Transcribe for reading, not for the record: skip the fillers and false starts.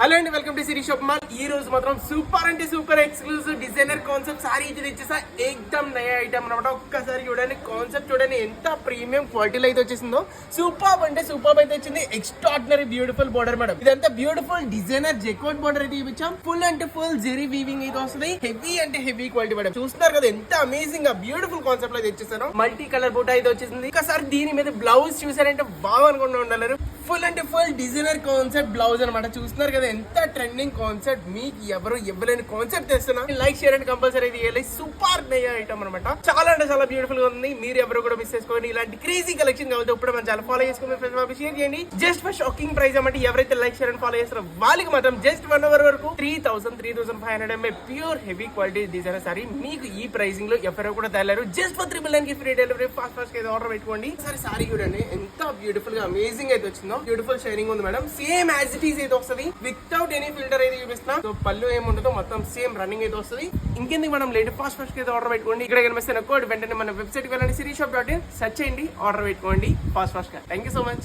Hello అండి, welcome to Siri shop mall. ఈ రోజు మాత్రం సూపర్ అంటే super exclusive designer concept sorry ఇది తెచ్చేసా. ఎక్దమ్ నయా ఐటమ్ అనమాట. ఒక్కసారి చూడండి, కాన్సెప్ట్ చూడండి ఎంత ప్రీమియం క్వాలిటీలో అయితే వచ్చేసిందో. సూపర్ అంటే సూపర్ అయితే వచ్చింది. Extraordinary beautiful border madam. ఇదంతా బ్యూటిఫుల్ డిజైనర్ జెకోట్ బోర్డర్ అయితే చూపించాం. ఫుల్ అంటే ఫుల్ జెరీ వీవింగ్ అయితే వస్తుంది. హెవీ అంటే హెవీ క్వాలిటీ మేడం. చూస్తున్నారు కదా ఎంత అమేజింగ్ గా బ్యూటిఫుల్ కాన్సెప్ట్ లో తెచ్చేసాను. మల్టీ కలర్ బూట అయితే వచ్చేసింది. ఒకసారి దీని మీద బ్లౌజ్ చూసారంటే బాగా అనుకుంటూ ఉండాలి. ఫుల్ అంటే ఫుల్ డిజైనర్ కాన్సెప్ట్ బ్లౌజ్ అనమాట. చూస్తున్నారు కదా ఎంత ట్రెండింగ్ కాన్సెప్ట్. మీకు ఎవరు ఇవ్వలేని కాన్సెప్ట్ తెస్తున్నా. లైక్ షేర్ అండ్ కంపల్సరీ ఇది సూపర్ నయా ఐటమ్ అనమాట. చాలా అంటే చాలా బ్యూటిఫుల్ గా ఉంది. మీరు ఎవరు కూడా మిస్ చేసుకోండి. ఇలాంటి క్రేజీ కలెక్షన్ కావాలి ఇప్పుడు మన చాలా ఫాలో చేసుకుని షేర్ చేయండి. జస్ట్ ఫర్ షాకింగ్ ప్రైస్ అన్నమాట. ఎవరైతే లైక్ షేర్ అండ్ ఫాలో చేస్తారో వాళ్ళకి మాత్రం జస్ట్ 1 hour వరకు 3,500 MA pure heavy quality designer sorry మీకు ఈ ప్రైసింగ్ లో ఎవరు కూడా తేలేరు. జస్ట్ ఫర్ 3,999 కి ఫ్రీ డెలివరీ. ఫాస్ట్ అయితే ఆర్డర్ పెట్టుకోండి. సరే సారీ చూడండి ఎంత బ్యూటిఫుల్ గా అమేజింగ్ అయితే వచ్చిందో. బ్యూటిఫుల్ షైనింగ్ ఉంది madam. Same as it is అయితే వస్తుంది. వితౌట్ ఎనీ ఫిల్టర్ అయితే చూపిస్తున్నా. సో పళ్ళు ఏముంటుందో మొత్తం సేమ్ రన్నింగ్ అయితే వస్తుంది. ఇంకెందుకు మనం లేట్ ఫాస్ట్ అయితే ఆర్డర్ పెట్టుకోండి. ఇక్కడ కనిపిస్తున్న కోడ్ వెంటనే మన వెబ్సైట్ వెళ్ళండి. సిరీషాప్.in సెర్చ్ చేయండి, ఆర్డర్ పెట్టుకోండి ఫాస్ట్ గా. Thank you so much.